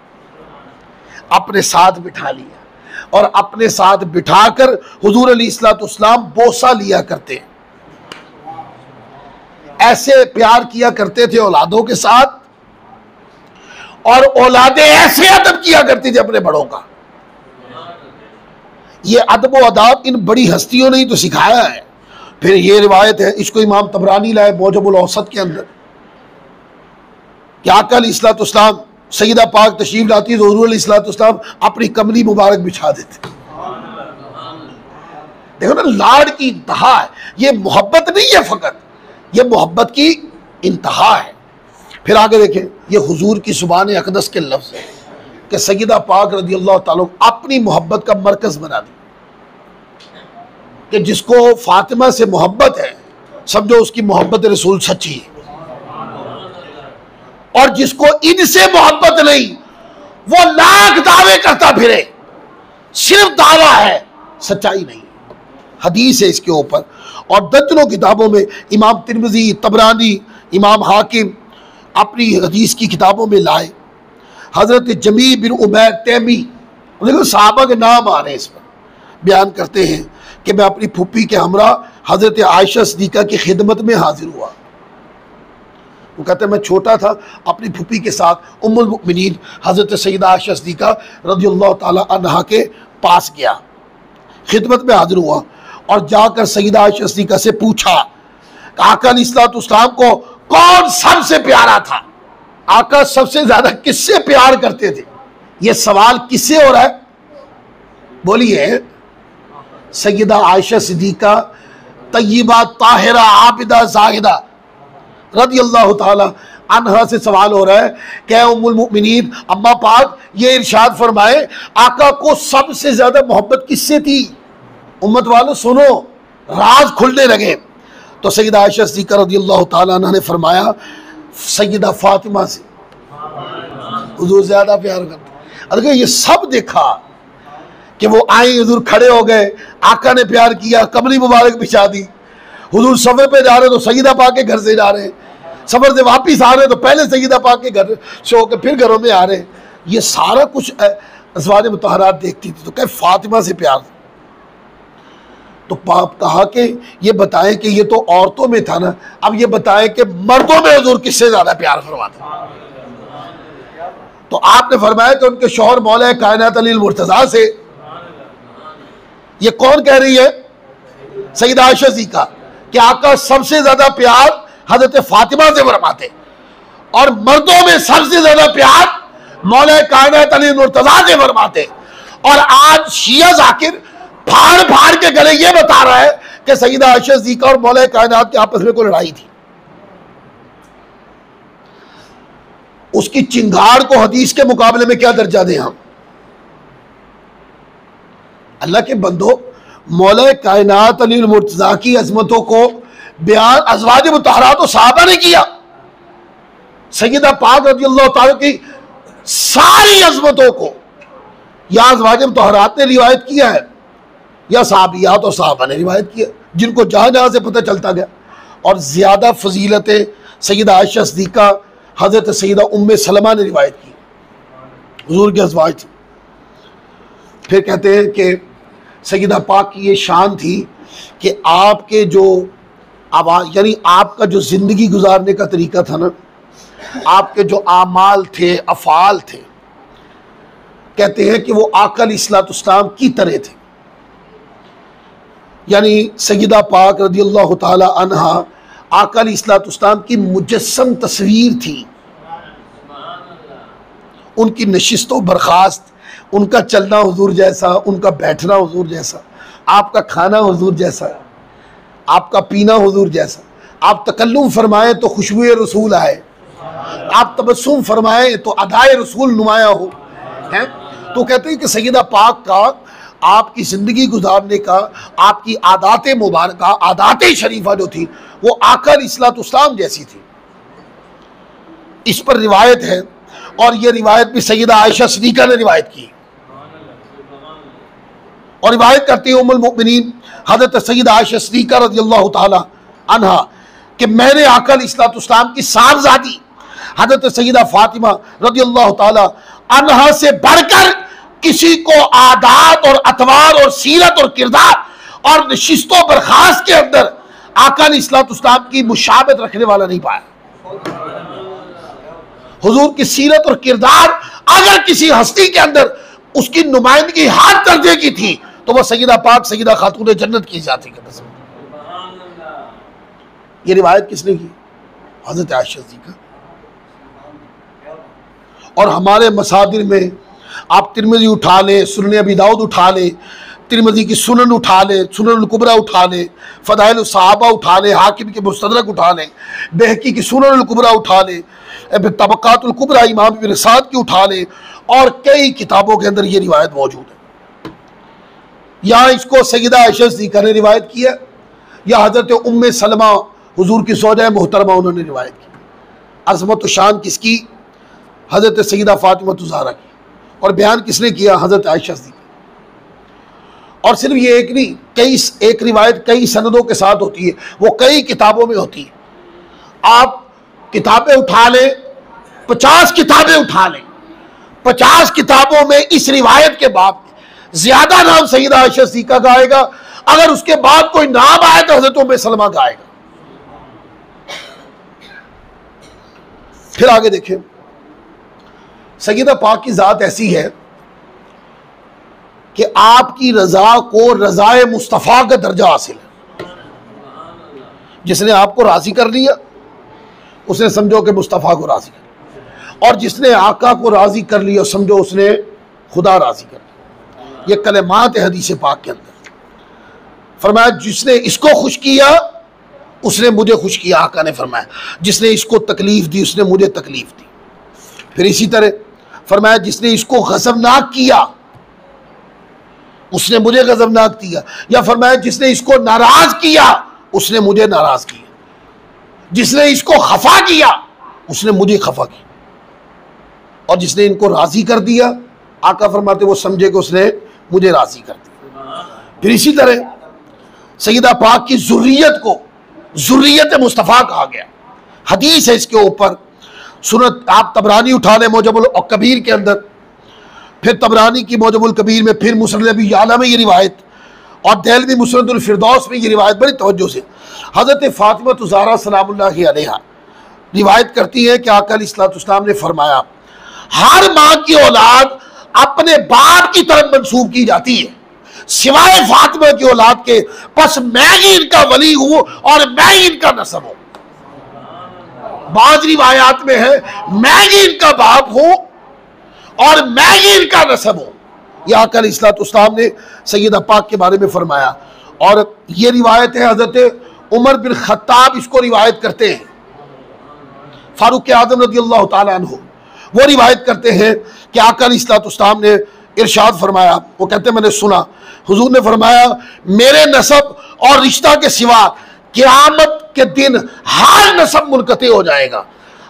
अपने साथ बिठा लिया और अपने साथ बिठाकर हुजूर अलैहिस्सलाम बोसा लिया करते, ऐसे प्यार किया करते थे औलादों के साथ, और औलादे ऐसे अदब किया करती थी अपने बड़ों का। ये अदब व अदाब इन बड़ी हस्तियों ने ही तो सिखाया है। फिर ये रिवायत है, इसको इमाम तबरानी लाए मौजमुल औसत के अंदर, कि आका अलैहिस्सलाम सईदा पाक तशरीफ लाती तो हुजूर अलैहिस्सलाम अपनी कमली मुबारक बिछा देते। देखो ना, लाड की इंतहा है। ये मोहब्बत नहीं है फ़कत, ये मोहब्बत की इंतहा है। फिर आगे देखें, ये हुजूर की ज़ुबान अक़दस के लफ्ज़ है कि सईदा पाक रज़ियल्लाहु ताला अपनी मोहब्बत का मरकज़ बना दी, कि जिसको फातिमा से मोहब्बत है समझो उसकी मोहब्बत रसूल सच्ची है, और जिसको इनसे मोहब्बत नहीं वो लाख दावे करता फिरे, सिर्फ दावा है, सच्चाई नहीं। हदीस है इसके ऊपर, और दर्जनों किताबों में इमाम तिरमिज़ी, तबरानी, इमाम हाकिम अपनी हदीस की किताबों में लाए। हज़रत जमी बिन उमैर तैमी, देखो सहाबा के नाम आ रहे हैं इस पर, बयान करते हैं कि मैं अपनी फूफी के हमरा हज़रत आयशा सिद्दीक़ा की खिदमत में हाजिर हुआ। वो कहते हैं मैं छोटा था, अपनी फूफी के साथ उम्मुल मुमिनीन हज़रत सईदा आयशा सिद्दीक़ा रज़ियल्लाहु ताला अन्हा के पास गया, खिदमत में हाजिर हुआ, और जाकर सईदा आयशा सिद्दीक़ा से पूछा आका अलैहिस्सलाम को कौन सबसे प्यारा था, आका सबसे ज्यादा किससे प्यार करते थे। ये सवाल किससे हो रहा है? बोलिए। सईदा आयशा सिद्दीक़ा तय्यबा ताहिरा आबिदा ज़ाहिदा रज़ियल्लाहु ताला अन्हा से सवाल हो रहा है कि उम्मुल मुमिनीन अम्मा पाक ये इरशाद फरमाए आका को सबसे ज्यादा मोहब्बत किससे थी। उम्मत वालों सुनो, राज खुलने लगे। तो सईदा आयशा सिद्दीक़ा रज़ियल्लाहु ताला अन्हा ने फरमाया सईदा फातिमा से हुजूर ज्यादा प्यार करते। अगर ये सब देखा कि वो आए, हुजूर खड़े हो गए, आका ने प्यार किया, कमली मुबारक बिछा दी, हुजूर सफ़र पे जा रहे तो सईदा पाक के घर से जा रहे हैं, सफ़र से वापिस आ रहे तो पहले सईदा पाक के घर से होकर फिर घरों में आ रहे हैं। ये सारा कुछ अज़वाज मुतहरात देखती थी, तो क्या फातिमा से प्यार। तो पाप कहा कि ये बताएं कि ये तो औरतों में था ना, अब ये बताएं कि मर्दों में हुजूर किससे ज्यादा प्यार फरमाते। तो आपने फरमाया कि उनके शौहर मौला कायनात अली मुर्तज़ा से। ये कौन कह रही है? सईदा आयशा सिद्दीक़ा कि आका सबसे ज्यादा प्यार हजरत फातिमा से फरमाते, और मर्दों में सबसे ज्यादा प्यार मौला कायनात अली मुर्तज़ा से फरमाते। और आज शिया जाकिर फाड़ फाड़ के गले ये बता रहा है कि सईदा आयशा सिद्दीक़ा और मौला कायनात के आपस में कोई लड़ाई थी। उसकी चिंगार को हदीस के मुकाबले में क्या दर्जा दें हम? अल्लाह के बंदो, मौला कायनात अली मुर्तज़ा की अजमतों को बयान अज़वाज मुतहरात तो सहाबा ने किया, सय्यदा पाक रज़ियल्लाहु ताला की सारी अजमतों को या अज़वाज मुतहरात ने रिवायत किया है या सहाबियात और सहाबा ने रिवायत किया, जिनको जहाँ जहाँ से पता चलता गया। और ज़्यादा फजीलत सय्यदा आयशा सिद्दीक़ा हज़रत सय्यदा उम्मे सलमा ने रिवायत की, हुज़ूर के अज़वाज थी। फिर कहते हैं कि सय्यदा पाक की ये शान थी कि आपके जो आवाज़, यानी आपका जो ज़िंदगी गुजारने का तरीका था ना, आपके जो आमाल थे, अफ़ाल थे, कहते हैं कि वो आका अलैहिस्सलाम की तरह थे। यानी सय्यदा पाक रज़ियल्लाहु ताला अन्हा आका अलैहिस्सलाम की मुजस्सम तस्वीर थी। उनकी नशिस्त व बर्खास्त, उनका चलना हुजूर जैसा, उनका बैठना हुजूर जैसा, आपका खाना हुजूर जैसा, आपका पीना हुजूर जैसा, आप तकल्लुम फरमाएं तो खुशबू रसूल आए, आप तबस्सुम फरमाएं तो अदाए रसूल नुमाया हो, हैं। तो कहते हैं कि सैयदा पाक का आपकी ज़िंदगी गुजारने का, आपकी आदात मुबारक, आदात शरीफा जो थी वो आका अलैहिस्सलाम जैसी थी। इस पर रिवायत है, और ये रिवायत भी सैयदा आयशा सिद्दीक़ा ने रिवायत की, और रिवायत करती है उम्मुल मोमिनीन हज़रत सैयदा आयशा सिद्दीक़ा रज़ियल्लाहु ताला अन्हा कि मैंने आका अलैहिस्सलाम की साहबजादी हज़रत सैयदा फातिमा रज़ियल्लाहु ताला अन्हा से बढ़कर किसी को आदात और अतवार और सीरत और किरदार और नशिस्तों बर्खास्त के अंदर आका अलैहिस्सलाम की मुशाबत रखने वाला नहीं पाया। हुजूर की सीरत और किरदार अगर किसी हस्ती के अंदर उसकी नुमाइंदगी हर दर्जे की थी तो वह सैयदा पाक सैयदा खातून जन्नत की जाती है। ये रिवायत किसने की? हज़रत आयशा सिद्दीक़ा। और हमारे मसादिर में आप तिरमिज़ी उठा लें, सुनन अबी दाऊद उठा लें, तिरमिज़ी की सुनन उठा लें, सुनन कुबरा उठा लें, फ़दाइल सहाबा उठा लें, हाकिम की मुस्तदरक उठा लें, बहकी की सुनन कुबरा उठा लें, तबक़ातुल कुबरा इमाम इब्न साद की उठा लें, और कई किताबों के अंदर ये रिवायत मौजूद है। यहाँ इसको सैयदा आयशा सिद्दीक़ा ने रिवायत किया, या हज़रत उम्मे सलमा हुजूर की ज़ौजा मोहतरमा उन्होंने रिवायत की। अज़मत व शान किसकी? हज़रत सैयदा फातिमा ज़हरा की। और बयान किसने किया? हज़रत आयशा सिद्दीक़ा। और सिर्फ ये एक नहीं, एक रिवायत कई सनदों के साथ होती है, वो कई किताबों में होती है। आप किताबें उठा लें, 50 किताबें उठा लें, 50 किताबों में इस रिवायत के बाद ज्यादा नाम सैयदा आयशा सिद्दीक़ा का आएगा। अगर उसके बाद कोई नाम आए तो हज़रत उम्मे सलमा का आएगा। फिर आगे देखें, सैयदा पाक की ज़ात ऐसी है कि आपकी रज़ा को रज़ाए मुस्तफ़ा का दर्जा हासिल है। जिसने आपको राज़ी कर लिया उसने समझो कि मुस्तफ़ा को राज़ी कर, और जिसने आका को राज़ी कर लिया समझो उसने खुदा राज़ी कर लिया। ये कलमात है हदीस पाक के अंदर। फरमाया जिसने इसको खुश किया उसने मुझे खुश किया। आका ने फरमाया जिसने इसको तकलीफ दी उसने मुझे तकलीफ दी। फिर इसी तरह फरमाया जिसने इसको गज़बनाक किया उसने मुझे गज़बनाक किया। या फरमाया जिसने इसको नाराज किया उसने मुझे नाराज किया। जिसने इसको खफा किया उसने मुझे खफा किया। और जिसने इनको राजी कर दिया, आका फरमाते वो समझे कि उसने मुझे राजी कर दिया। फिर इसी तरह सैयदा पाक की ज़ुर्रियत को ज़ुर्रियत मुस्तफ़ा कहा गया। हदीस है इसके ऊपर, सुनत आप तबरानी उठा लें मौजमुल कबीर के अंदर, फिर तबरानी की मौजमुल कबीर में, फिर मुसनद अबी याला में ये रिवायत, और देलवी मुसनदुल फिरदौस में ये रिवायत बड़ी तवज्जो से हज़रत फातिमा ज़हरा सलामुल्लाहि अलैहा रिवायत करती है कि आका अलैहिस्सलाम ने फरमाया हर माँ की औलाद अपने बाप की तरफ मंसूब की जाती है सिवाय फातिमा की औलाद के। बस मैं ही इनका वली हूं और मैं ही इनका नसब हूं। बाज़ रिवायात में है मैं ही इनका बाप हूं और मैं ही इनका नसब हूं। यह आका अलैहिस्सलाम ने सैयदा पाक के बारे में फरमाया। और ये रिवायत है हज़रत उमर बिन खत्ताब इसको रिवायत करते हैं। फारूक आज़म रज़ियल्लाहु ताला अन्हु वो रिवायत करते हैं कि आका अलैहिस्सलाम ने इरशाद फरमाया, वो कहते हैं मैंने सुना हुजूर ने फरमाया मेरे नसब और रिश्ता के सिवा क़यामत के दिन हर नसब मुनक़ते हो जाएगा।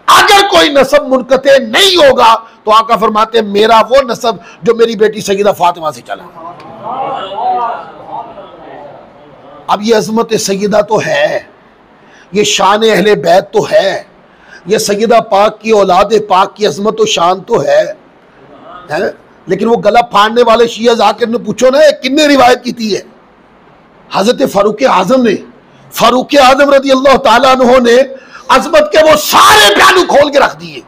अगर कोई नसब मुनक़ते नहीं होगा तो आका फरमाते मेरा वो नसब जो मेरी बेटी सैयदा फातिमा से चला। अब ये अज़मत सैयदा तो है, ये शान अहले बैत तो है, ये सैयदा पाक की औलाद पाक की अज़मत और शान तो है? लेकिन वो गला फाड़ने वाले शिया जाकर ने पूछो ना किन्ने रिवायत की थी है? हज़रत फारूक आज़म ने, फारूक आज़म रज़ियल्लाहु ताला अन्हु ने अज़मत के वो सारे पहलू खोल के रख दिए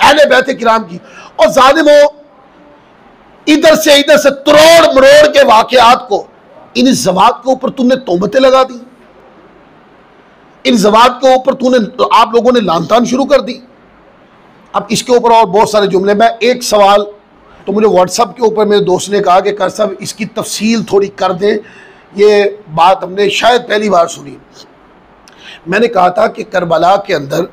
अहले बैत किराम की। और जालिमों इधर से तरोड़ मरोड़ के वाक़यात को इन ज़वात के ऊपर तुमने तोहमतें लगा दी, इन ज़वात के ऊपर तूने आप लोगों ने लानतान शुरू कर दी। अब इसके ऊपर और बहुत सारे जुमले। मैं एक सवाल तो मुझे व्हाट्सएप के ऊपर मेरे दोस्त ने कहा कि कर साहब इसकी तफसील थोड़ी कर दें, ये बात हमने शायद पहली बार सुनी। मैंने कहा था कि करबला के अंदर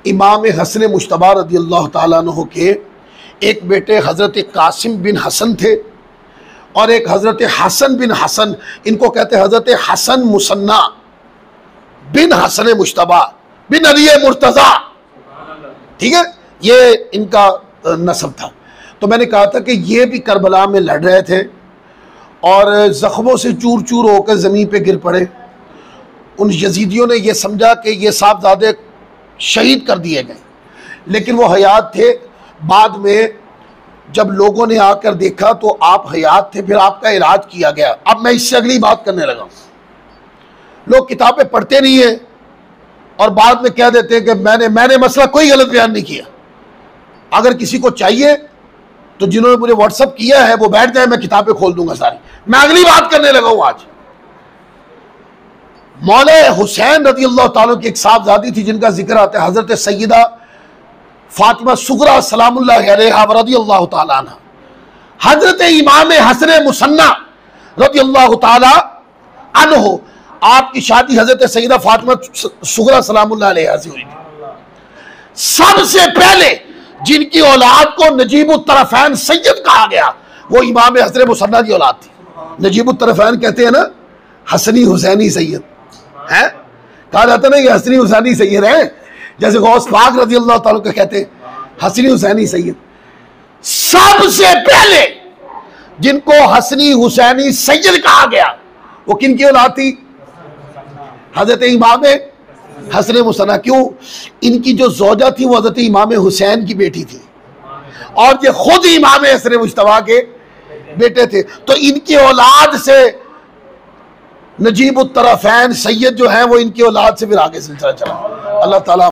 इमाम हसन मुश्तबा रज़ियल्लाहु ताला अन्हु के एक बेटे हज़रत कासिम बिन हसन थे और एक हज़रत हसन बिन हसन, इनको कहते हैं हज़रत हसन मुसन्ना बिन हसन मुश्तबा बिन अली मुर्तज़ा, ठीक है, ये इनका नस्ब था। तो मैंने कहा था कि ये भी करबला में लड़ रहे थे और ज़ख्मों से चूर चूर होकर ज़मीन पे गिर पड़े। उन यजीदियों ने यह समझा कि ये साहबजादे शहीद कर दिए गए, लेकिन वो हयात थे। बाद में जब लोगों ने आकर देखा तो आप हयात थे, फिर आपका इलाज किया गया। अब मैं इससे अगली बात करने लगा हूँ। लोग किताबें पढ़ते नहीं हैं और बाद में कह देते हैं कि मैंने मसला कोई गलत बयान नहीं किया। अगर किसी को चाहिए तो जिन्होंने मुझे व्हाट्सअप किया है वो बैठ जाए, मैं किताबें खोल दूंगा सारी। मैं अगली बात करने लगा हूं। आज मौला हुसैन रज़ियल्लाहु ताला की एक साहबजादी थी जिनका जिक्र आता है, हजरत सैयदा फातिमा सुगरा सलामुल्लाह अलैहा रज़ियल्लाहु ताला अन्हा। हजरत इमाम हसन मुसन्ना रज़ियल्लाहु ताला अन्हु, आपकी शादी हजरत सैयदा फातिमा सुगरा सलामुल्लाह अलैहा से हुई थी। सबसे पहले जिनकी औलाद को नजीबुत तरफ़ैन सैयद कहा गया वो इमाम हसन मुसन्ना की औलाद थी। नजीबुत तरफ़ैन कहते हैं ना, हसनी हुसैनी सैयद है, कहा जाता ना ये हसनी हुसैनी सैयद है, जैसे गौस पाक रज़ियल्लाहु ताला को कहते हैं हसनी हुसैनी सैयद। सबसे पहले जिनको हसनी हुसैनी सैयद कहा गया वो किन की औलाद थी? हजरत इमाम हसन मुसन्ना। क्यों? इनकी जो जोजा थी वो हजरत इमाम हुसैन की बेटी थी और ये खुद इमाम हसन मुश्तबा के बेटे थे। तो इनकी औलाद से नजीबुत तरफ़ैन सैयद जो है वो इनकी औलाद से फिर आगे सिलसिला चला। अल्लाह ताला